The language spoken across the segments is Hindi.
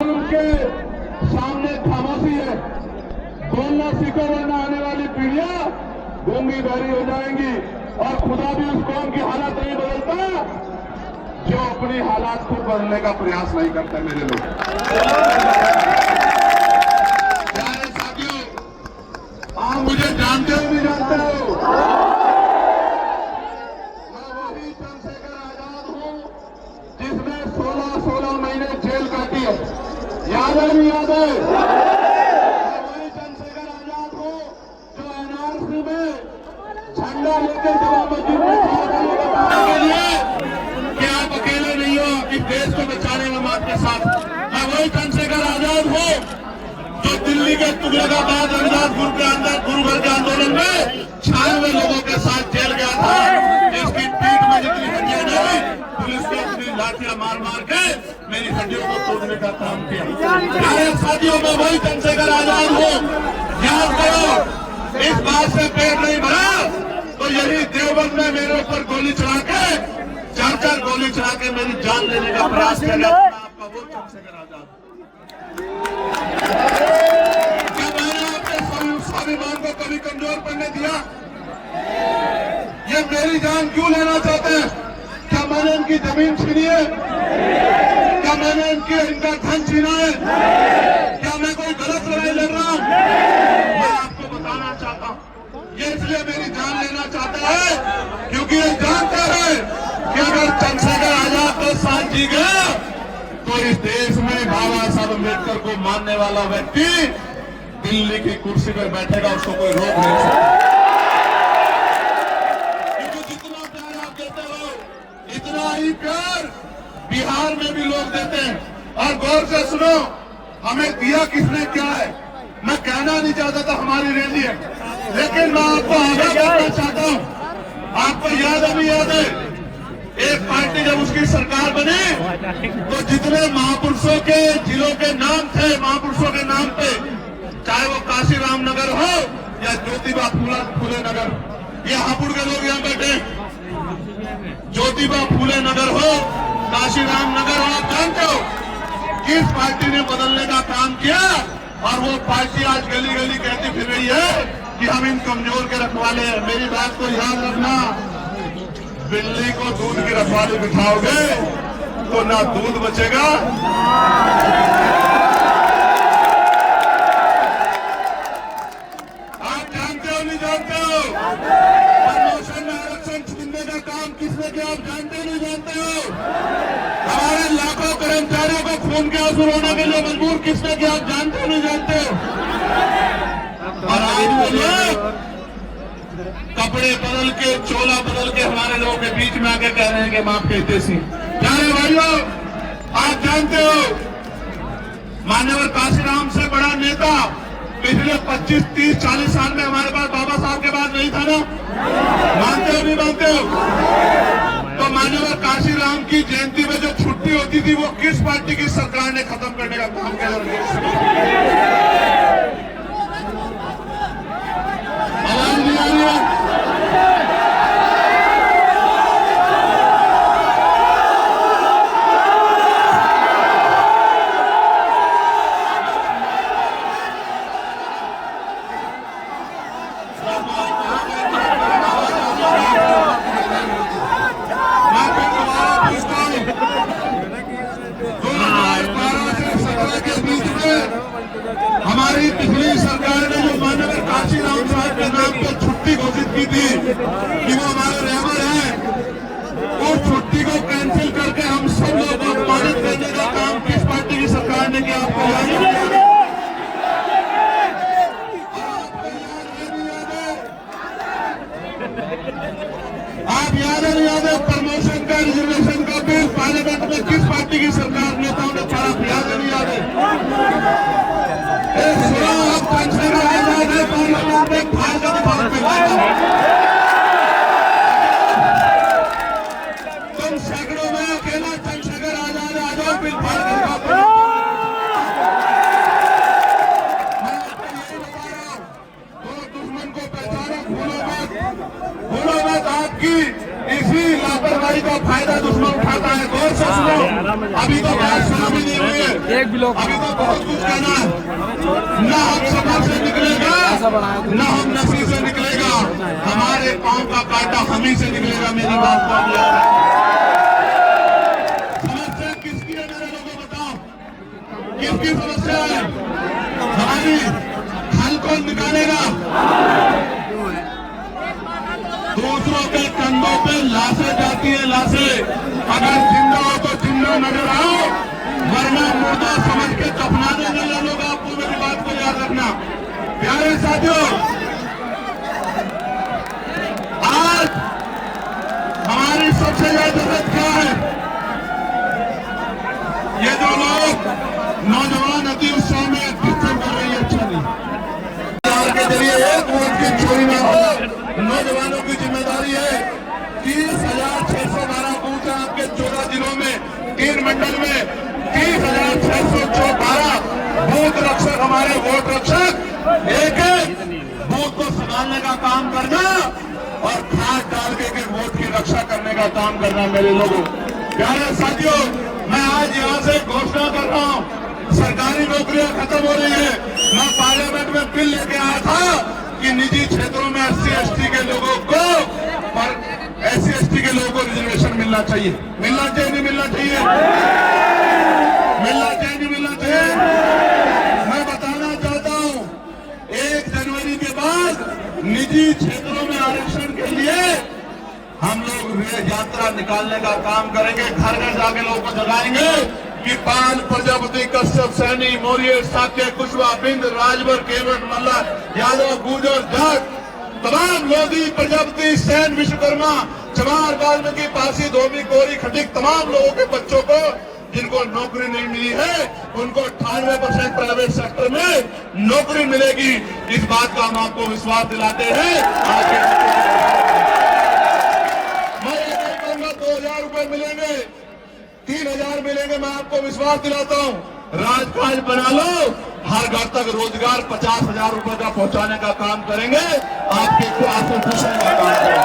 उनके सामने खामोशी है। बोलना सीखो वरना आने वाली पीढ़ियां गूंगी बहरी हो जाएंगी और खुदा भी उस कौम की हालत नहीं बदलता जो अपनी हालात को बदलने का प्रयास नहीं करता। मेरे लोग प्यारे साथियों, आप मुझे जानते हो नहीं जानते हो, मैं वही चंद्रशेखर आजाद हूं जिसने 16 महीने जेल काटी है। याद है नहीं याद है? मैं वही चंद्रशेखर आजाद हूं जो एनआरसी में झंडा लेकर जमा मस्जिद में बताने के लिए कि आप अकेले नहीं हो, इस देश को बचाने में मां के साथ। मैं वही चंद्रशेखर आजाद हूं जो दिल्ली के तुगलकाबाद रविदास गुरुघर के आंदोलन में 96 लोगों के साथ जेल गया था। इसकी पीठ में जितनी हड्डियां नहीं, पुलिस ने अपनी लाठियां मार मार के मेरी हड्डियों को तोड़ने का काम किया। प्यारे साथियों, मैं वही चंद्रशेखर आजाद हूं। याद करो, इस बात से पेट नहीं भरा तो यही देवबंद में मेरे ऊपर गोली चला के 4 गोली चला के मेरी जान लेने का प्रयास किया गया। आपका वो चंद्रशेखर आजाद। क्या मैंने अपने स्वाभिमान को कभी कमजोर पड़ने दिया? ये मेरी जान क्यों लेना चाहते हैं? क्या मैंने इनकी जमीन छीनी है? क्या मैंने इनका धन छीना है? क्या मैं कोई गलत लड़ाई लड़ रहा हूं? मैं आपको बताना चाहता हूं, ये इसलिए मेरी जान लेना चाहता है क्योंकि ये जानता है कि अगर चंद्रशेखर आजाद को साथ जी गया तो इस देश में बाबा साहब अम्बेडकर को मानने वाला व्यक्ति दिल्ली की कुर्सी पर बैठेगा, उसको कोई रोक नहीं सकता। क्योंकि जितना प्यार आप देते हो, इतना ही प्यार बिहार में भी लोग देते हैं। और गौर से सुनो, हमें दिया किसने क्या है? मैं कहना नहीं चाहता था हमारी रैली है, लेकिन मैं आपको आगे कहना चाहता हूं। आपको याद है नहीं याद है, एक पार्टी जब उसकी सरकार बनी तो जितने महापुरुषों के जिलों के नाम थे, महापुरुषों के नाम पे, चाहे वो काशीराम नगर हो या ज्योतिबा फूले नगर, ये हापुड़ के लोग यहाँ बैठे, ज्योतिबा फूले नगर हो, काशीराम नगर हो, आप जानते हो किस पार्टी ने बदलने का काम किया? और वो पार्टी आज गली गली कहती फिर रही है कि हम इन कमजोर के रखवाले हैं। मेरी बात को याद रखना, बिल्ली को दूध की रखवाली बिठाओगे तो ना दूध बचेगा आप जानते हो नहीं जानते हो? प्रमोशन में आरक्षण छीनने का काम किसने किया आप जानते नहीं जानते हो? हमारे लाखों कर्मचारियों को खून के आंसू रोने के लिए मजबूर किसने किया आप जानते नहीं जानते हो? और आज वो लोग कपड़े बदल के, चोला बदल के हमारे लोगों के बीच में आके कह रहे हैं कि माफ कहते सी। प्यारे भाइयों, आप जानते हो मान्यवर काशीराम से बड़ा नेता पिछले 25, 30, 40 साल में हमारे पास बाबा साहब के बाद नहीं था ना? मानते हो नहीं मानते हो? तो मान्यवर काशीराम की जयंती में जो छुट्टी होती थी वो किस पार्टी की सरकार ने खत्म करने का काम किया? आवाज नहीं आ रही है? हमारी पिछली सरकार ने जो माननीय काशीराम साहब के नाम पर छुट्टी घोषित की थी कि वो हमारे रहबर हैं, उस छुट्टी को कैंसिल करके हम सब लोग को अपमानित करने का काम किस पार्टी की सरकार ने किया? आपको याद है? आप याद है नहीं याद है? प्रमोशन का, रिजर्वेशन का बिल पार्लियामेंट में किस पार्टी की सरकार नेताओं ने पास? याद है नहीं याद है? सुनो, आप चंद्रशेखर आजाद है पार्लियामेंट में भारत के अभी तो बहुत कुछ कहना है। न हम सफर से निकलेगा, न हम नसी से निकलेगा, हमारे पांव का कांटा हम ही से निकलेगा। मेरी बात को आप याद रखें। समस्या किसकी है मेरे लोगों, बताओ किसकी समस्या है? हमारी। हल कौन निकालेगा? दूसरों के कंधों पे लाशें जाती है, लाशें। अगर जिंदा हो तो जिंदा नजर आओ, वरना मुर्दा समझ के दफना देंगे ये लोग आपको। मेरी बात को याद रखना। प्यारे साथियों, आज हमारी सबसे ज्यादा जरूरत क्या है? ये जो लोग नौजवान अति उत्साह में डिस्टर्ब कर रही है, अच्छा नहीं। के जरिए एक वोट की चोरी न हो। नौजवानों की जिम्मेदारी है। 30,612 बूथ है आपके 14 जिलों में, 3 मंडल में। 30,612 बूथ रक्षक, हमारे वोट रक्षक एक बूथ को संभालने का काम करना और खाद डाल के वोट की रक्षा करने का काम करना। मेरे लोगों, प्यारे साथियों, मैं आज यहाँ से घोषणा कर रहा हूँ, सरकारी नौकरियां खत्म हो रही है। मैं पार्लियामेंट में बिल लेके आया था कि निजी क्षेत्रों में SC/ST के लोगों को और SC/ST के लोगों को रिजर्वेशन मिलना चाहिए। मिलना चाहिए, नहीं मिलना चाहिए? मिलना चाहिए, नहीं मिलना चाहिए? मैं बताना चाहता हूं, 1 जनवरी के बाद निजी क्षेत्रों में आरक्षण के लिए हम लोग यात्रा निकालने का काम करेंगे। घर घर जाके लोगों को जगाएंगे कि पाल, प्रजापति, कश्यप, सैनी, मौर्य, साक्य, कुशवाहा, बिंद, राजभर, केवट, मल्ला, यादव, गुर्जर, जाट, तमाम लोधी, प्रजापति, सेन, विश्वकर्मा, चमार, वाल्मीकि, पासी, धोबी, कोरी, खटिक, तमाम लोगों के बच्चों को जिनको नौकरी नहीं मिली है, उनको 98% प्राइवेट सेक्टर में नौकरी मिलेगी। इस बात का हम आपको विश्वास दिलाते हैं। मैं ये नहीं कहूंगा 2,000 रुपए मिलेंगे, 3,000 मिलेंगे। मैं आपको विश्वास दिलाता हूं, राजकाज बना लो, हर घर तक रोजगार 50,000 रुपए का पहुंचाने का काम करेंगे। आपके आपको खुश होने का काम करेंगे।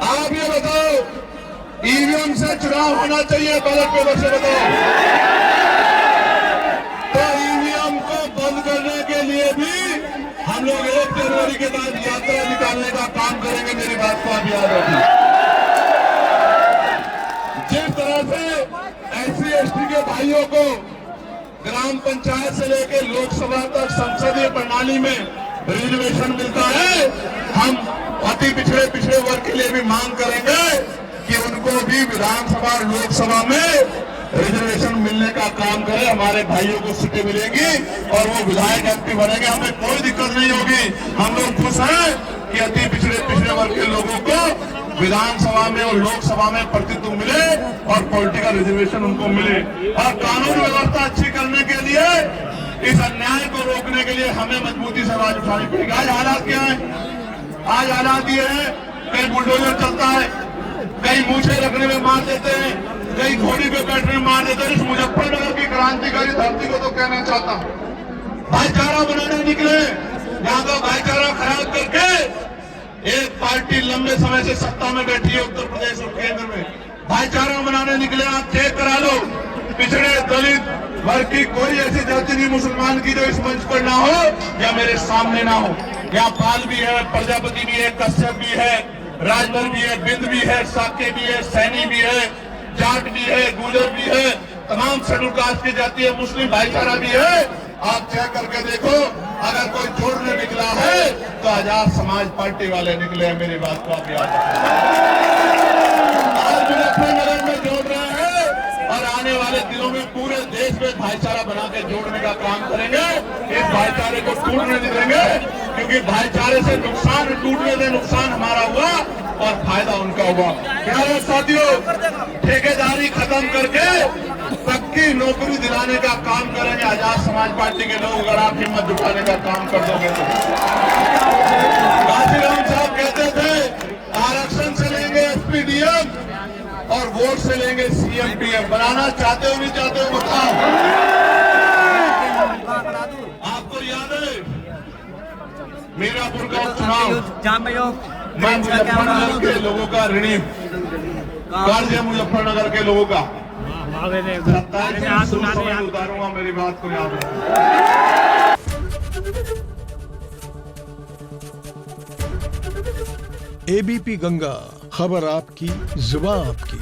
आप ये बताओ, EVM से चुनाव होना चाहिए, बैलेट पेपर से बताओ? तो EVM को बंद करने के लिए भी हम लोग 1 जनवरी के बाद यात्रा निकालने का काम करेंगे। मेरी बात को आप याद रखिए। जिस तरह से SC/ST के भाइयों को ग्राम पंचायत से लेकर लोकसभा तक संसदीय प्रणाली में रिजर्वेशन मिलता है, हम अति पिछड़े वर्ग के लिए भी मांग करेंगे कि उनको भी विधानसभा और लोकसभा में रिजर्वेशन मिलने का काम करें। हमारे भाइयों को सीटें मिलेंगी और वो विधायक MP बनेंगे, हमें कोई दिक्कत नहीं होगी। हम लोग खुश हैं कि अति पिछड़े वर्ग के लोगों को विधानसभा में और लोकसभा में प्रतिनिधित्व मिले और पॉलिटिकल रिजर्वेशन उनको मिले। और कानून व्यवस्था अच्छी करने के लिए, इस अन्याय को रोकने के लिए हमें मजबूती से आवाज उठानी पड़ेगी। आज हालात क्या है? आज हालात ये है, कहीं बुलडोजर चलता है, कहीं मूछे रखने में मार देते हैं, कहीं घोड़ी पे बैठने में मार देते हैं। इस मुजफ्फरनगर की क्रांतिकारी धरती को तो कहना चाहता हूं, भाईचारा बनाने निकले, यहाँ का भाईचारा खराब करके एक पार्टी लंबे समय से सत्ता में बैठी है उत्तर प्रदेश और केंद्र में। भाईचारा बनाने निकले, आप चेक करा लो, पिछड़े दलित वर्ग की कोई ऐसी जाति नहीं मुसलमान की जो इस मंच पर ना हो या मेरे सामने ना हो। यहाँ पाल भी है, प्रजापति भी है, कश्यप भी है, राजभर भी है, बिंद भी है, साक्य भी है, सैनी भी है, जाट भी है, गुर्जर भी है, तमाम शेड्यूल कास्ट की जाति है, मुस्लिम भाईचारा भी है। आप चेक करके देखो, अगर कोई जोड़ने निकला है तो आजाद समाज पार्टी वाले निकले हैं। मेरी बात को आप याद रखें। आज मुजफ्फरनगर में जोड़ रहे हैं और आने वाले दिनों में पूरे देश में भाईचारा बना के जोड़ने का काम करेंगे। इस भाईचारे को टूटने नहीं देंगे, क्योंकि भाईचारे से नुकसान, टूटने से नुकसान हमारा हुआ और फायदा उनका हुआ। प्यारे साथियों, ठेकेदारी खत्म करके पक्की नौकरी दिलाने का काम करेंगे आजाद समाज पार्टी के लोग, अगर आप हिम्मत जुटाने का काम कर दोगे तो। काशीराम साहब कहते थे, आरक्षण से लेंगे SPDM और वोट से लेंगे CM-PM। बनाना चाहते हो नहीं चाहते हो बताओ? आपको याद है मीरापुर का उपचुनाव? मैं मुजफ्फरनगर के लोगों का ऋणी, कर्ज है मुजफ्फरनगर के लोगों का। 27 में शुभ समय उतारूंगा, मेरी बात को याद रखना। एबीपी गंगा, खबर आपकी, जुबान आपकी।